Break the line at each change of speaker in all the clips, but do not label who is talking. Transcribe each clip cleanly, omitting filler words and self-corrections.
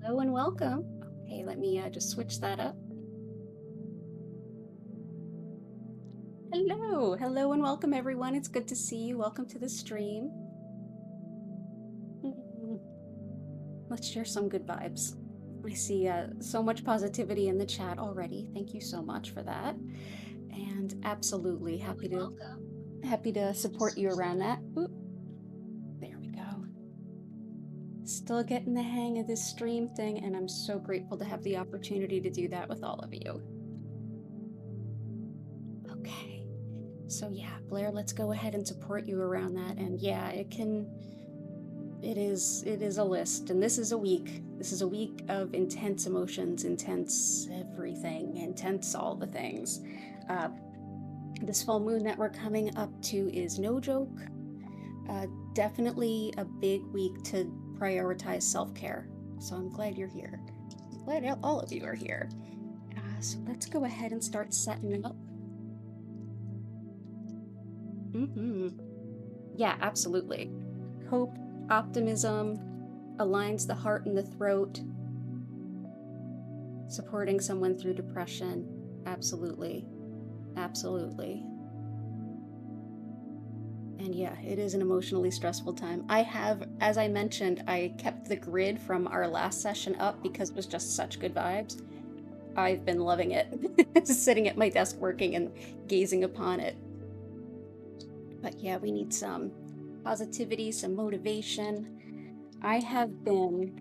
Hello and welcome. Okay, let me just switch that up. Hello and welcome everyone. It's good to see you. Welcome to the stream. Mm, Let's share some good vibes. I see so much positivity in the chat already. Thank you so much for that. And absolutely happy to support you around that. Oop. There we go. Still getting the hang of this stream thing, and I'm so grateful to have the opportunity to do that with all of you. Okay. So yeah, Blair, let's go ahead and support you around that. And yeah, it is a list, and this is a week. This is a week of intense emotions, intense everything, intense all the things. This full moon that we're coming up to is no joke. Definitely a big week to prioritize self-care. So I'm glad you're here. I'm glad all of you are here. So let's go ahead and start setting up. Yeah, absolutely. Hope, optimism, aligns the heart and the throat. Supporting someone through depression. Absolutely. Absolutely. And yeah, it is an emotionally stressful time. I have, as I mentioned, I kept the grid from our last session up because it was just such good vibes. I've been loving it. Sitting at my desk working and gazing upon it. But yeah, we need some positivity, some motivation. I have been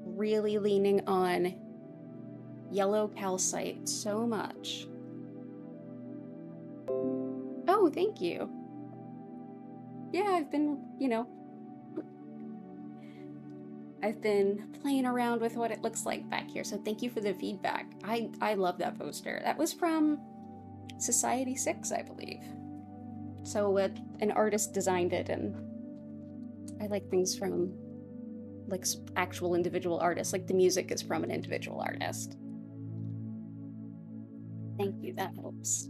really leaning on yellow calcite so much. Oh, thank you. Yeah, I've been, I've been playing around with what it looks like back here, so thank you for the feedback. I love that poster. That was from Society 6, I believe. So an artist designed it, and I like things from like actual individual artists, like the music is from an individual artist. Thank you, that helps.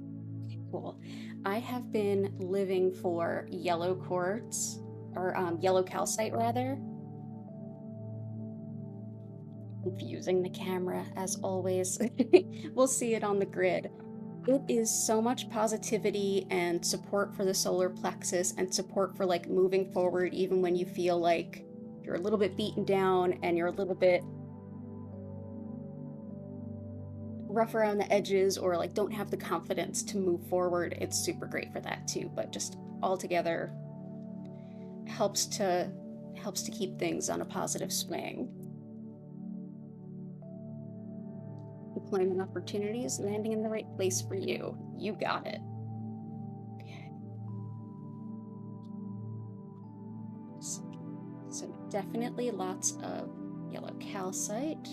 Cool. I have been living for yellow quartz, or yellow calcite rather. Confusing the camera as always. We'll see it on the grid. It is so much positivity and support for the solar plexus and support for like moving forward even when you feel like you're a little bit beaten down and you're a little bit rough around the edges or like don't have the confidence to move forward. It's super great for that too, but just altogether helps to keep things on a positive swing. Employment opportunities landing in the right place for you. You got it. Okay. So definitely lots of yellow calcite.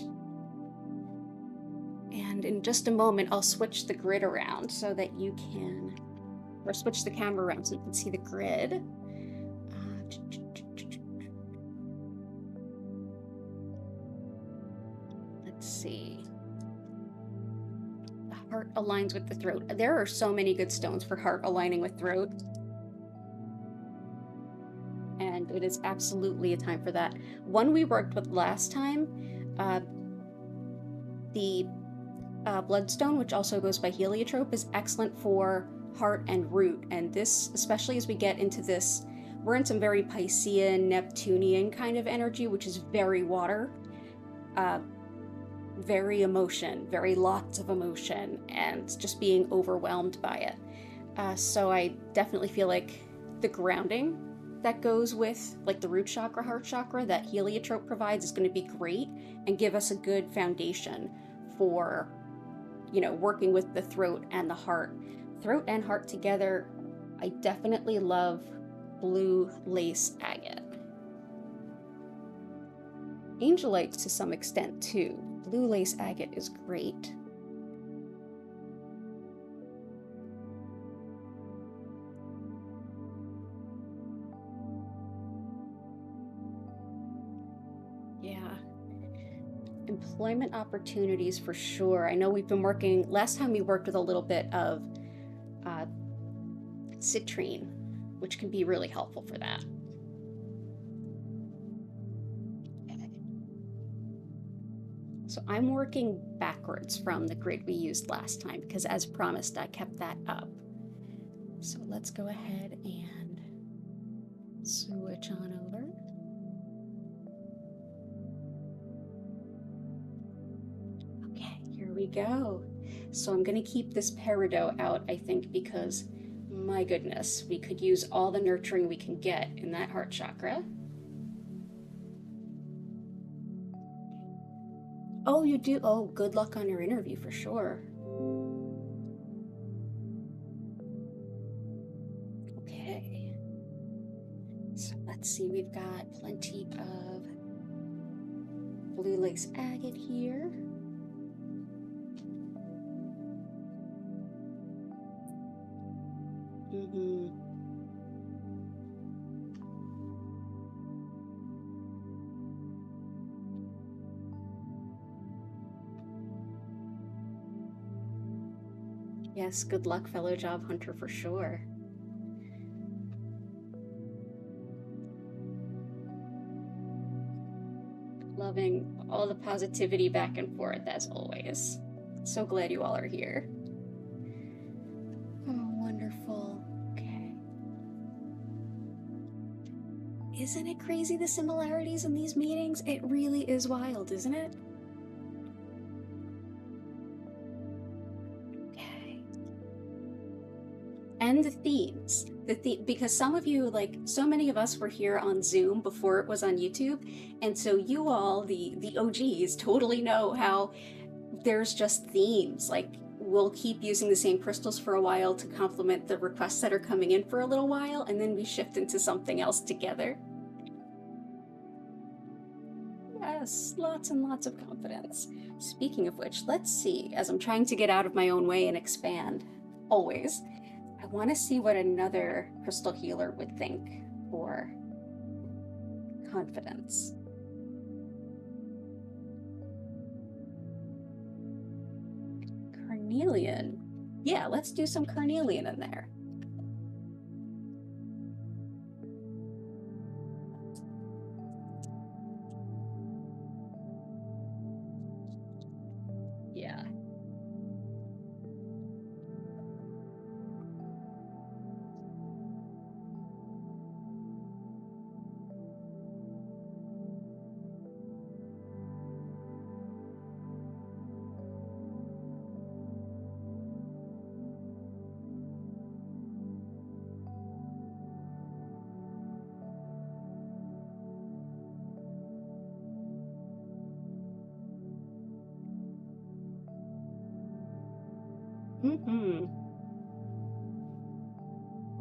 And in just a moment, I'll switch the grid around so that you can, or switch the camera around so you can see the grid. Let's see. The heart aligns with the throat. There are so many good stones for heart aligning with throat. And it is absolutely a time for that. One we worked with last time, the bloodstone, which also goes by heliotrope, is excellent for heart and root. And this, especially as we get into this, we're in some very Piscean, Neptunian kind of energy, which is very water, very emotion, very lots of emotion, and just being overwhelmed by it. So I definitely feel like the grounding that goes with like the root chakra, heart chakra that heliotrope provides is going to be great and give us a good foundation for, you know, working with the throat and the heart. Throat and heart together, I definitely love blue lace agate. Angelite to some extent too. Blue lace agate is great. Yeah. Employment opportunities for sure. I know we've been working, last time we worked with a little bit of citrine, which can be really helpful for that. So I'm working backwards from the grid we used last time because as promised, I kept that up. So let's go ahead and switch on over. Okay, here we go. So I'm going to keep this peridot out, I think, because my goodness, we could use all the nurturing we can get in that heart chakra. Oh, you do? Oh, good luck on your interview for sure. Okay. So let's see, we've got plenty of blue lace agate here. Yes, good luck, fellow job hunter, for sure. Loving all the positivity back and forth as always. So glad you all are here. Oh, wonderful. Okay. Isn't it crazy, the similarities in these meetings? It really is wild, isn't it? Okay. And the themes. Because some of you, like so many of us, were here on Zoom before it was on YouTube, and so you all, the OGs, totally know how there's just themes. Like, we'll keep using the same crystals for a while to complement the requests that are coming in for a little while, and then we shift into something else together. Yes, lots and lots of confidence. Speaking of which, let's see, as I'm trying to get out of my own way and expand, always, I want to see what another crystal healer would think for confidence. Carnelian. Yeah, let's do some carnelian in there. Yeah.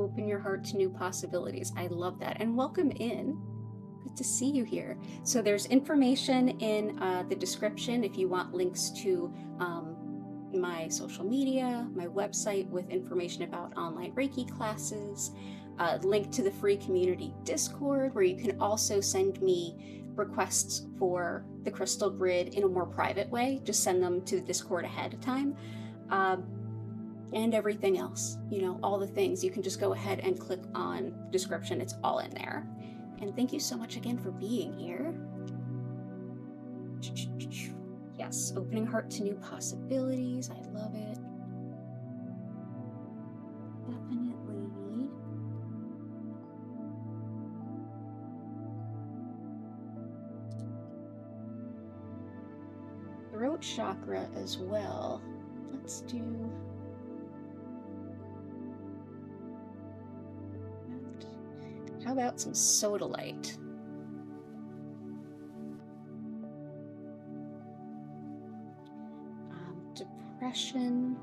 Open your heart to new possibilities. I love that. And welcome in. Good to see you here. So there's information in the description if you want links to my social media, my website with information about online Reiki classes, link to the free community Discord, where you can also send me requests for the crystal grid in a more private way. Just send them to the Discord ahead of time. And everything else, you know, all the things. You can just go ahead and click on the description. It's all in there. And thank you so much again for being here. Yes, opening heart to new possibilities. I love it. Definitely. Throat chakra as well. Let's do... How about some sodalite? Depression.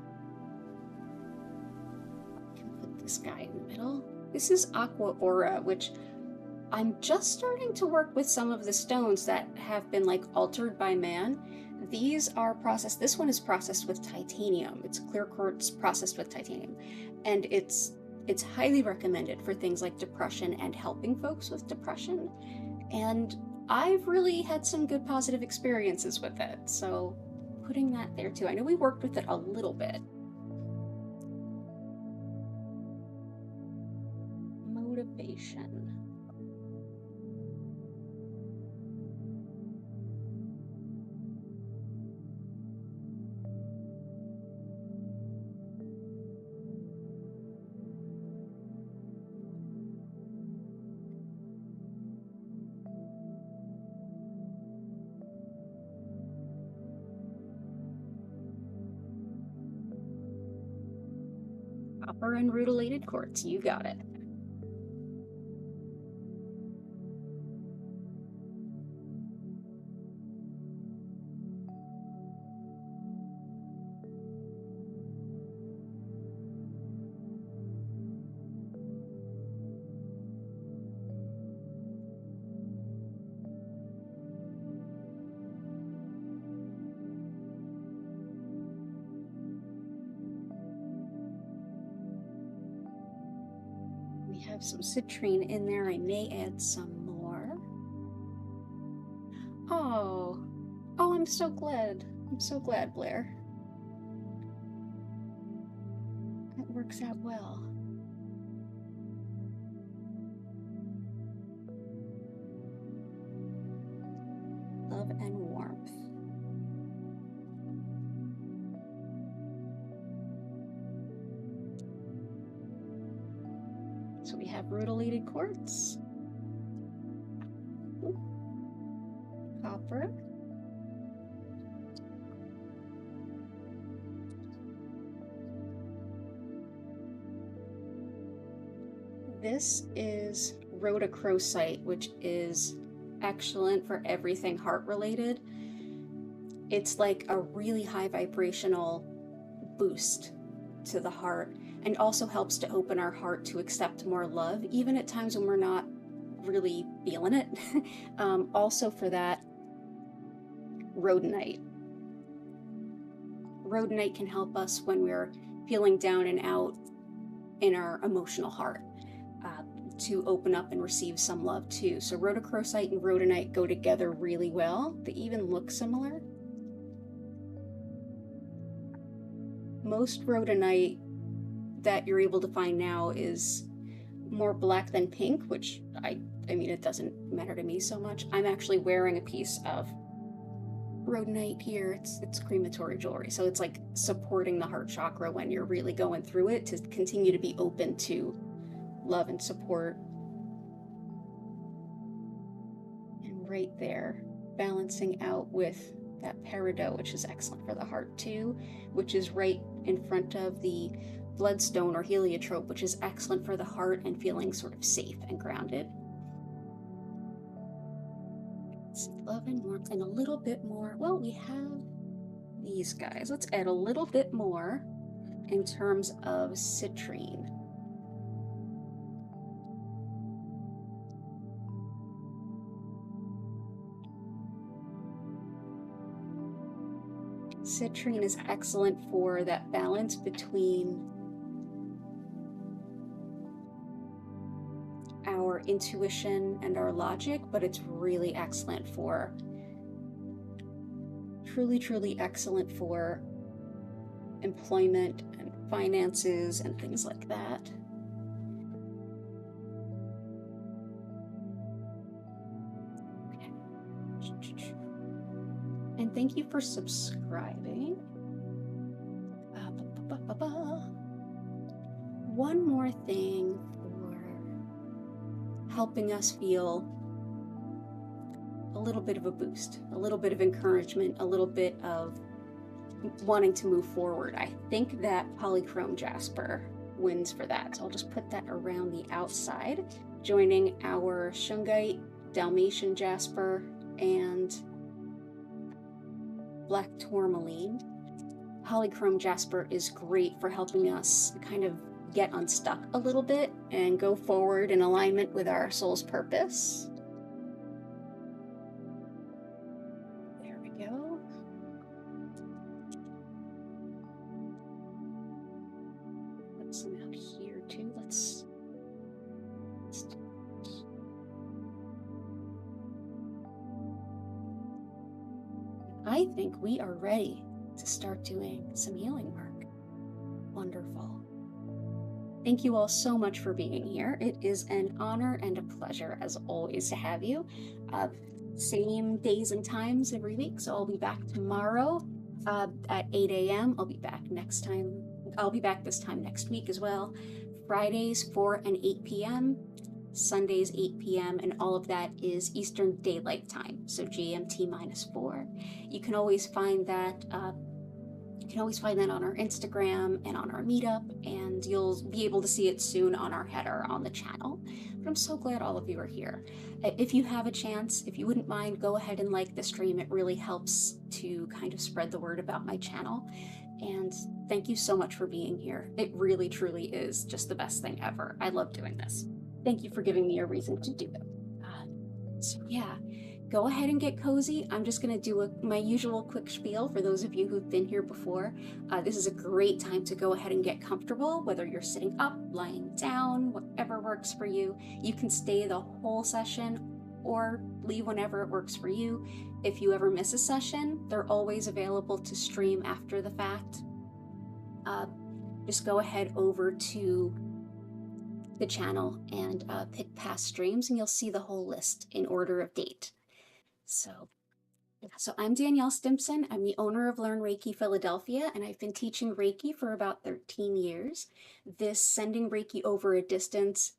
I can put this guy in the middle. This is aqua aura, which I'm just starting to work with some of the stones that have been like altered by man. These are processed. This one is processed with titanium. It's clear quartz processed with titanium, and it's highly recommended for things like depression and helping folks with depression. And I've really had some good positive experiences with it. So putting that there too. I know we worked with it a little bit. Motivation. Copper and rutilated quartz, you got it. We have some citrine in there. I may add some more. Oh, I'm so glad. I'm so glad, Blair. That works out well. Love and warmth. So we have rhodolated quartz, copper, this is rhodochrosite, which is excellent for everything heart related. It's like a really high vibrational boost to the heart, and also helps to open our heart to accept more love, even at times when we're not really feeling it. Also for that, rhodonite. Rhodonite can help us when we're feeling down and out in our emotional heart, to open up and receive some love too. So rhodochrosite and rhodonite go together really well. They even look similar. Most rhodonite that you're able to find now is more black than pink, which I mean, it doesn't matter to me so much. I'm actually wearing a piece of rhodonite here. It's crematory jewelry, so it's like supporting the heart chakra when you're really going through it, to continue to be open to love and support. And right there, balancing out with that peridot, which is excellent for the heart too, which is right in front of the bloodstone or heliotrope, which is excellent for the heart and feeling sort of safe and grounded. Let's see, love and warmth, and a little bit more. Well, we have these guys. Let's add a little bit more in terms of citrine. Citrine is excellent for that balance between our intuition and our logic, but it's really excellent for, truly excellent for employment and finances and things like that. Okay. And thank you for subscribing. One more thing for helping us feel a little bit of a boost, a little bit of encouragement, a little bit of wanting to move forward. I think that polychrome jasper wins for that. So I'll just put that around the outside, joining our shungite, Dalmatian jasper, and black tourmaline. Polychrome jasper is great for helping us kind of get unstuck a little bit and go forward in alignment with our soul's purpose. There we go. Put some out here too. Let's I think we are ready to start doing some healing work. Wonderful. Thank you all so much for being here. It is an honor and a pleasure, as always, to have you. Same days and times every week, so I'll be back tomorrow at 8 a.m. I'll be back next time. I'll be back this time next week as well. Fridays, 4 and 8 p.m. Sundays, 8 p.m., and all of that is Eastern Daylight Time, so GMT -4. You can always find that You can always find that on our Instagram and on our meetup, and you'll be able to see it soon on our header on the channel. But I'm so glad all of you are here. If you have a chance, if you wouldn't mind, go ahead and like the stream. It really helps to kind of spread the word about my channel. And thank you so much for being here. It really, truly is just the best thing ever. I love doing this. Thank you for giving me a reason to do it. So yeah, go ahead and get cozy. I'm just gonna do my usual quick spiel for those of you who've been here before. This is a great time to go ahead and get comfortable, whether you're sitting up, lying down, whatever works for you. You can stay the whole session or leave whenever it works for you. If you ever miss a session, they're always available to stream after the fact. Just go ahead over to the channel and pick past streams, and you'll see the whole list in order of date. So I'm Danielle Stimpson. I'm the owner of Learn Reiki Philadelphia, and I've been teaching Reiki for about 13 years. This sending Reiki over a distance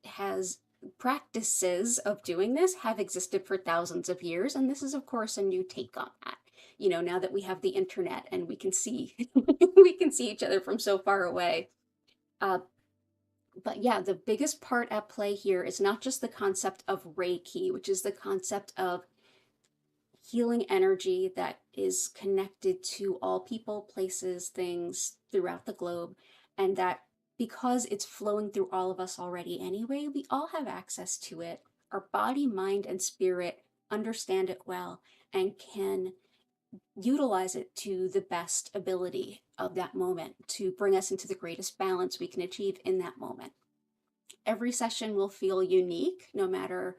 practices of doing this have existed for thousands of years, and this is of course a new take on that. You know, now that we have the internet and we can see we can see each other from so far away. But yeah, the biggest part at play here is not just the concept of Reiki, which is the concept of healing energy that is connected to all people, places, things throughout the globe, and that because it's flowing through all of us already anyway, we all have access to it. Our body, mind, and spirit understand it well and can utilize it to the best ability of that moment to bring us into the greatest balance we can achieve in that moment. Every session will feel unique, no matter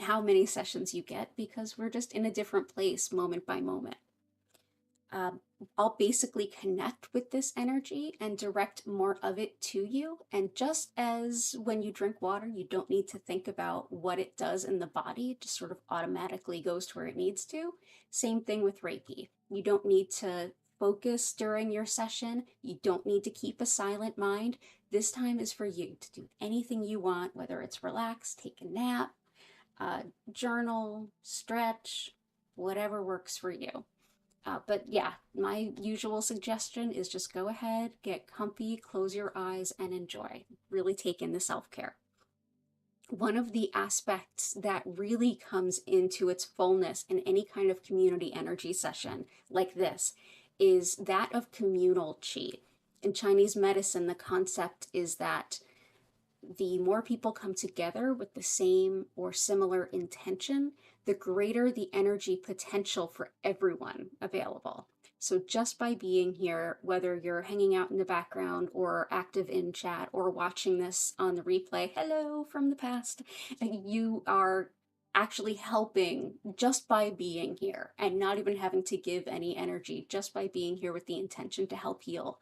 how many sessions you get, because we're just in a different place moment by moment. I'll basically connect with this energy and direct more of it to you. And just as when you drink water, you don't need to think about what it does in the body, it just sort of automatically goes to where it needs to. Same thing with Reiki. You don't need to focus during your session. You don't need to keep a silent mind. This time is for you to do anything you want, whether it's relax, take a nap, journal, stretch, whatever works for you. But yeah, my usual suggestion is just go ahead, get comfy, close your eyes, and enjoy. Really take in the self-care. One of the aspects that really comes into its fullness in any kind of community energy session like this is that of communal qi. In Chinese medicine, the concept is that the more people come together with the same or similar intention, the greater the energy potential for everyone available. So just by being here, whether you're hanging out in the background or active in chat or watching this on the replay, hello from the past, you are actually helping just by being here and not even having to give any energy, just by being here with the intention to help heal.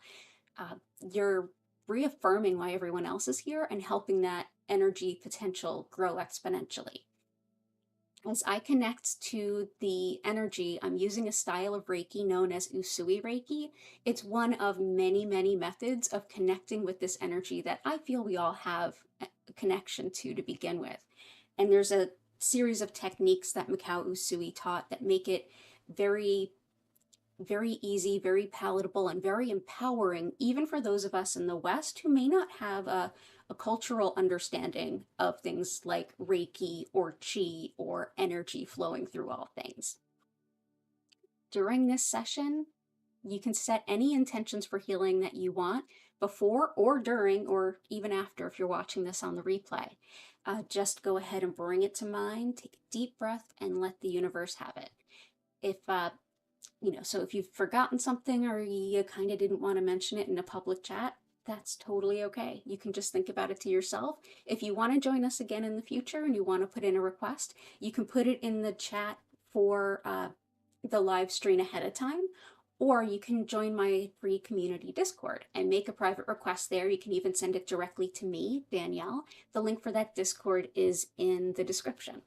You're reaffirming why everyone else is here and helping that energy potential grow exponentially. As I connect to the energy, I'm using a style of Reiki known as Usui Reiki. It's one of many, many methods of connecting with this energy that I feel we all have a connection to begin with. And there's a series of techniques that Mikao Usui taught that make it very easy, very palatable, and very empowering, even for those of us in the West who may not have a cultural understanding of things like Reiki or Qi or energy flowing through all things. During this session, you can set any intentions for healing that you want before or during or even after if you're watching this on the replay. Just go ahead and bring it to mind, take a deep breath, and let the universe have it. So if you've forgotten something or you kind of didn't want to mention it in a public chat, that's totally okay. You can just think about it to yourself. If you want to join us again in the future and you want to put in a request, you can put it in the chat for the live stream ahead of time, or you can join my free community Discord and make a private request there. You can even send it directly to me, Danielle. The link for that Discord is in the description.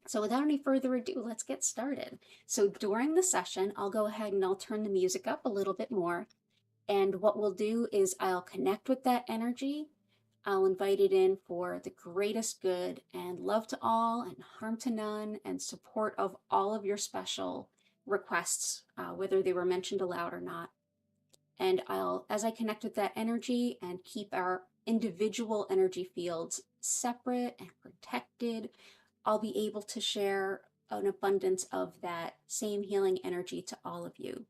So without any further ado, let's get started. So during the session, I'll go ahead and I'll turn the music up a little bit more. And what we'll do is I'll connect with that energy. I'll invite it in for the greatest good and love to all and harm to none and support of all of your special requests, whether they were mentioned aloud or not. And as I connect with that energy and keep our individual energy fields separate and protected, I'll be able to share an abundance of that same healing energy to all of you.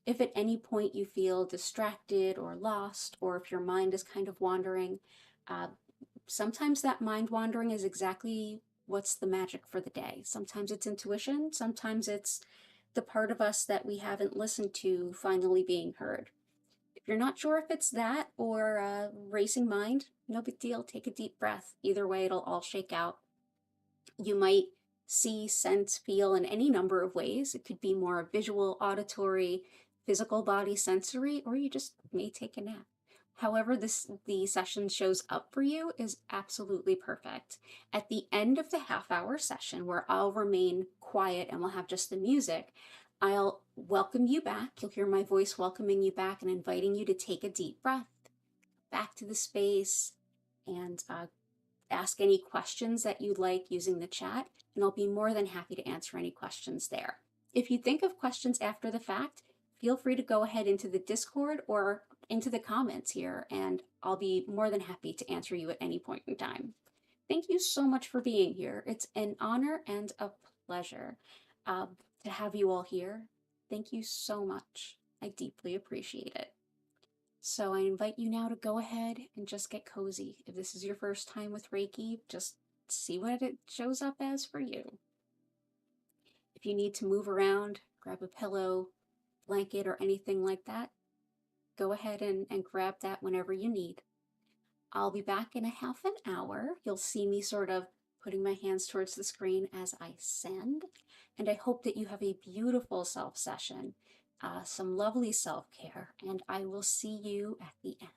If at any point you feel distracted or lost, or if your mind is kind of wandering, sometimes that mind wandering is exactly what's the magic for the day. Sometimes it's intuition, sometimes it's the part of us that we haven't listened to finally being heard. If you're not sure if it's that or a racing mind, no big deal. Take a deep breath. Either way, it'll all shake out. You might see, sense, feel in any number of ways. It could be more visual, auditory, physical body sensory, or you just may take a nap. However the session shows up for you is absolutely perfect. At the end of the half-hour session, where I'll remain quiet and we'll have just the music, I'll welcome you back. You'll hear my voice welcoming you back and inviting you to take a deep breath back to the space and ask any questions that you'd like using the chat, and I'll be more than happy to answer any questions there. If you think of questions after the fact, feel free to go ahead into the Discord or into the comments here, and I'll be more than happy to answer you at any point in time. Thank you so much for being here. It's an honor and a pleasure to have you all here. Thank you so much. I deeply appreciate it. So I invite you now to go ahead and just get cozy. If this is your first time with Reiki, just see what it shows up as for you. If you need to move around, grab a pillow, blanket, or anything like that, go ahead and grab that whenever you need. I'll be back in a half an hour. You'll see me sort of putting my hands towards the screen as I send. And I hope that you have a beautiful self session, some lovely self-care, and I will see you at the end.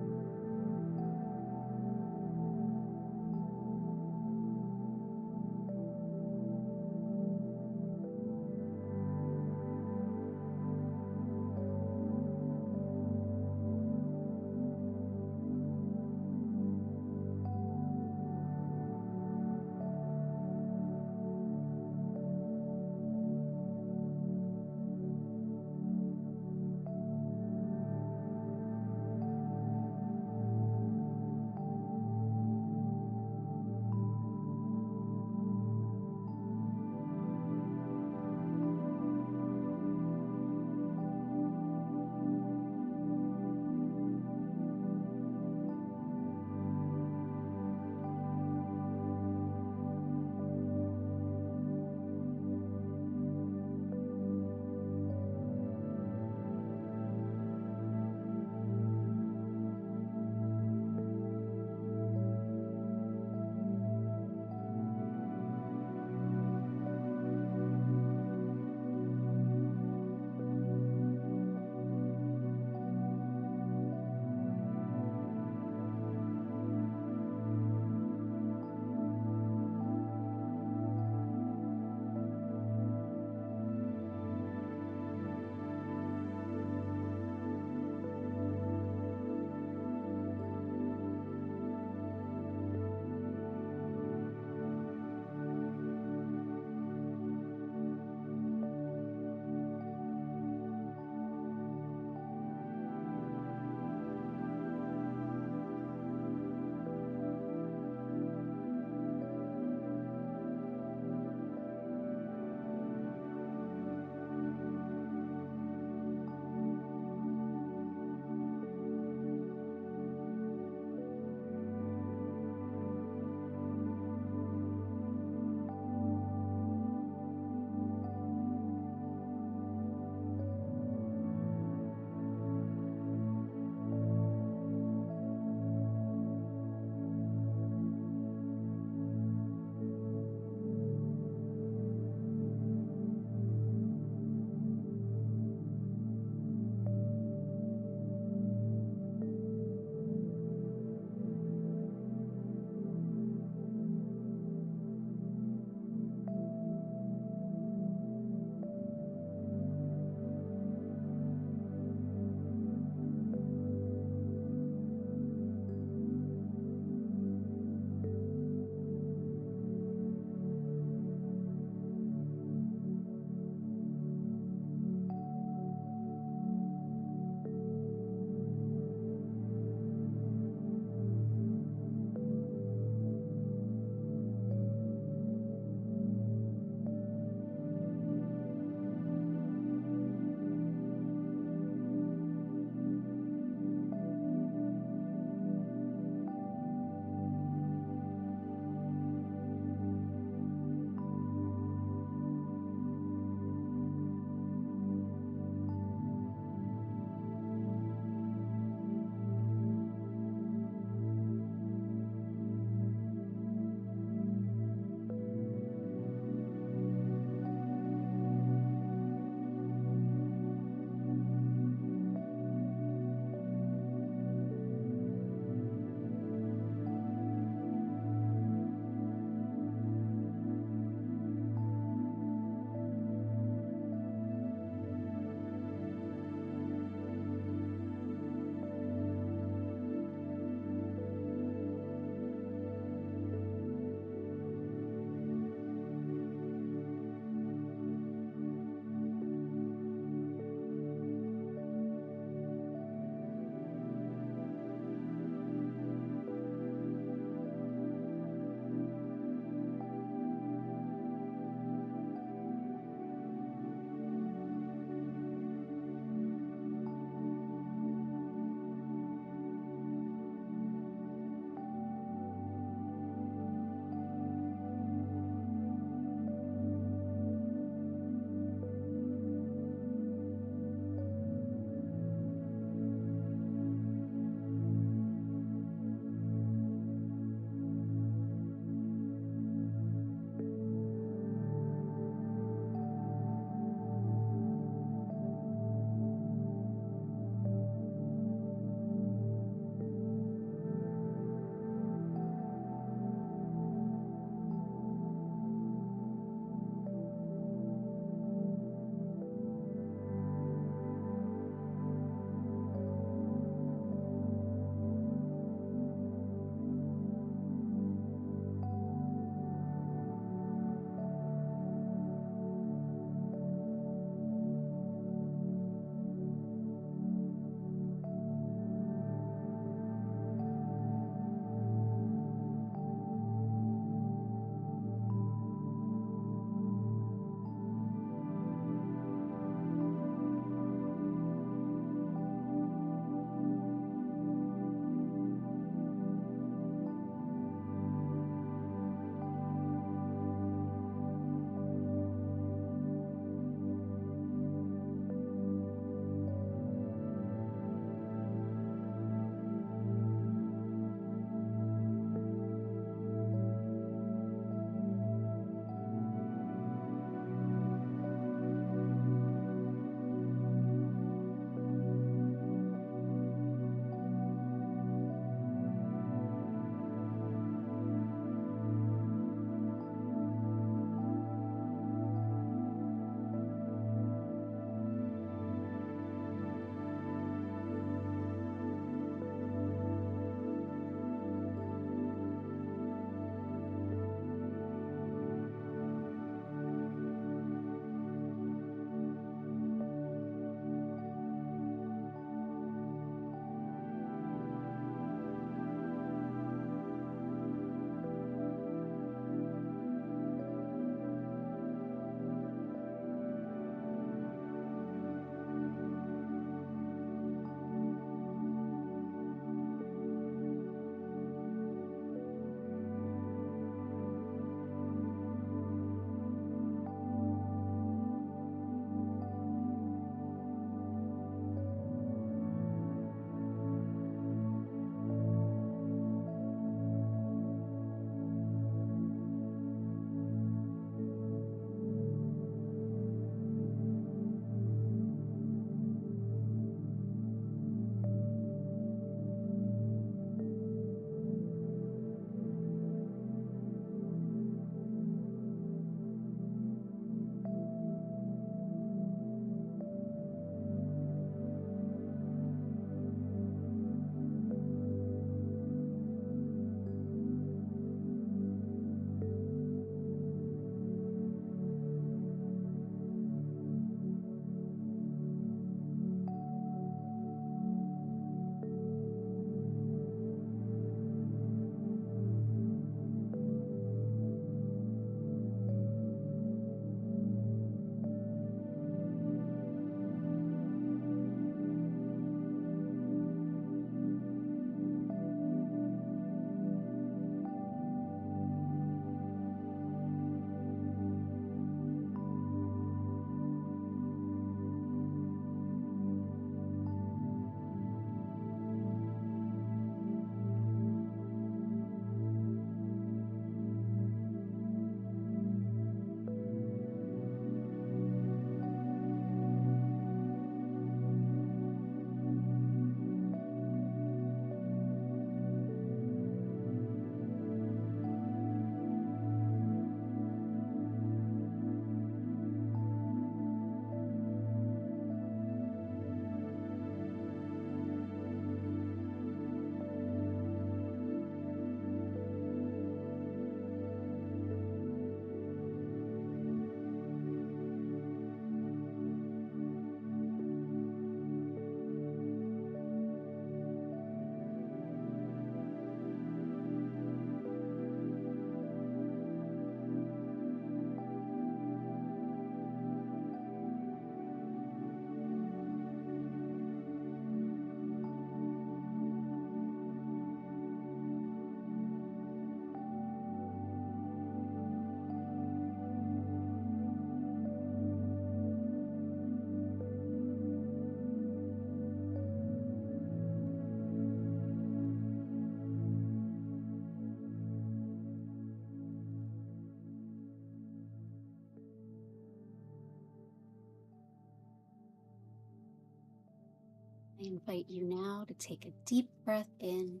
I invite you now to take a deep breath in.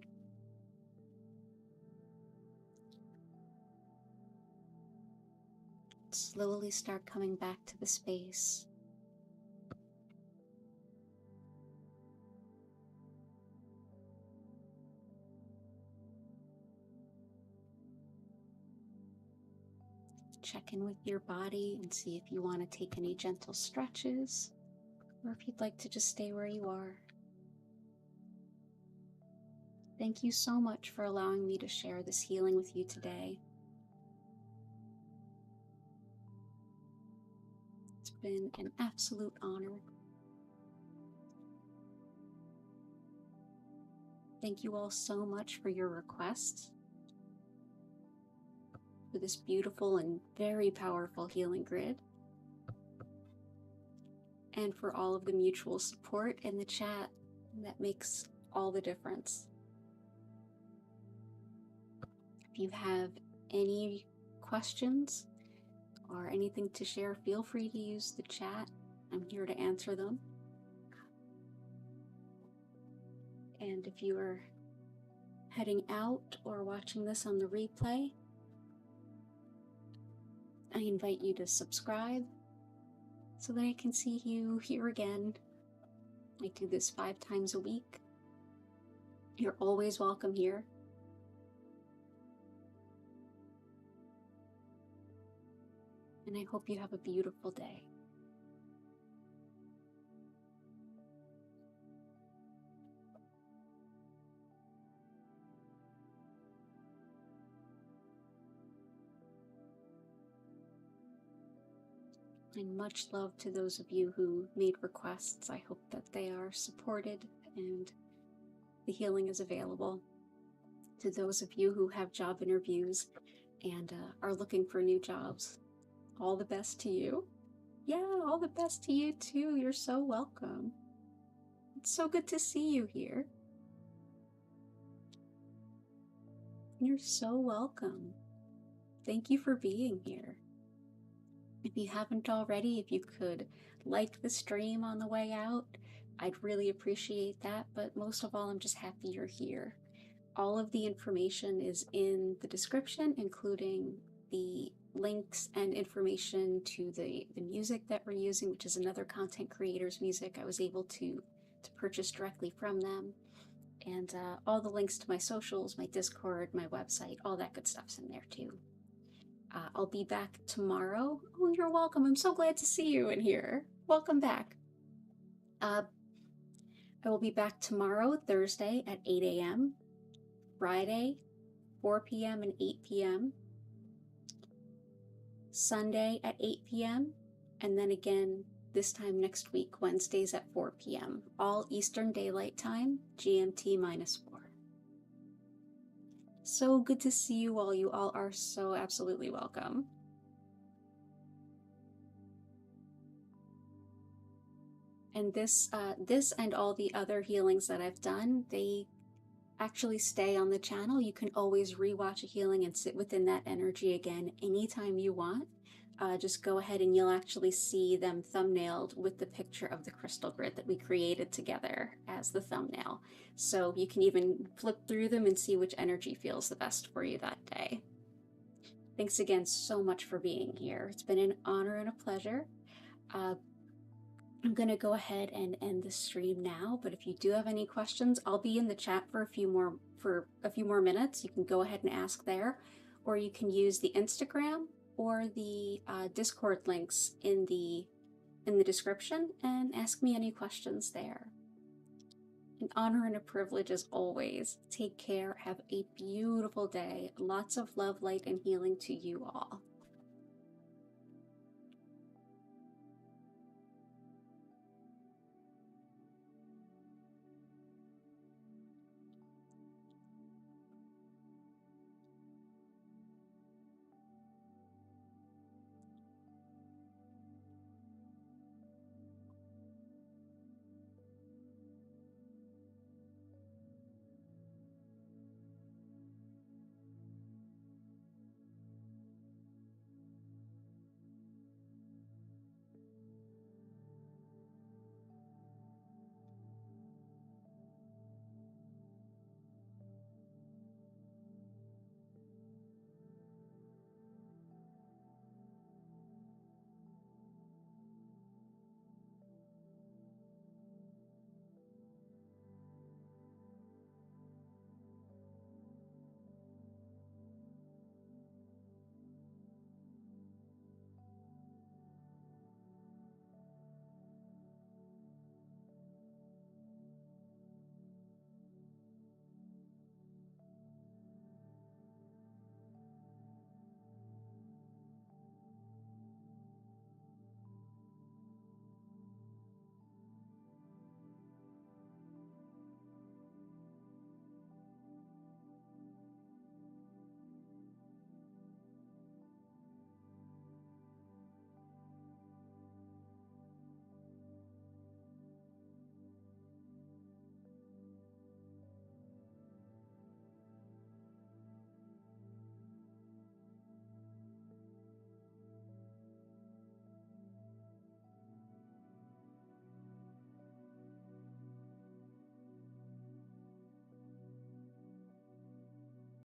Slowly start coming back to the space. Check in with your body and see if you want to take any gentle stretches, or if you'd like to just stay where you are. Thank you so much for allowing me to share this healing with you today. It's been an absolute honor. Thank you all so much for your requests, for this beautiful and very powerful healing grid, and for all of the mutual support in the chat that makes all the difference. If you have any questions or anything to share, feel free to use the chat. I'm here to answer them. And if you are heading out or watching this on the replay, I invite you to subscribe so that I can see you here again. I do this 5 times a week. You're always welcome here. And I hope you have a beautiful day. And much love to those of you who made requests. I hope that they are supported and the healing is available. To those of you who have job interviews and are looking for new jobs, all the best to you. Yeah, all the best to you too. You're so welcome. It's so good to see you here. You're so welcome. Thank you for being here. If you haven't already, if you could like the stream on the way out, I'd really appreciate that. But most of all, I'm just happy you're here. All of the information is in the description, including the links and information to the music that we're using, which is another content creator's music. I was able to purchase directly from them. And all the links to my socials, my Discord, my website, all that good stuff's in there too. I'll be back tomorrow. Oh, you're welcome. I'm so glad to see you in here. Welcome back. I will be back tomorrow, Thursday at 8 a.m., Friday, 4 p.m. and 8 p.m., Sunday at 8 p.m., and then again this time next week, Wednesdays at 4 p.m., all Eastern Daylight Time, GMT -4. So good to see you all. You all are so absolutely welcome. And this and all the other healings that I've done, they actually stay on the channel. You can always rewatch a healing and sit within that energy again anytime you want. Just go ahead and you'll actually see them thumbnailed with the picture of the crystal grid that we created together as the thumbnail. So you can even flip through them and see which energy feels the best for you that day. Thanks again so much for being here. It's been an honor and a pleasure. I'm going to go ahead and end the stream now, but if you do have any questions, I'll be in the chat for a few more minutes. You can go ahead and ask there, or you can use the Instagram or the Discord links in the description and ask me any questions there. An honor and a privilege as always. Take care. Have a beautiful day. Lots of love, light, and healing to you all.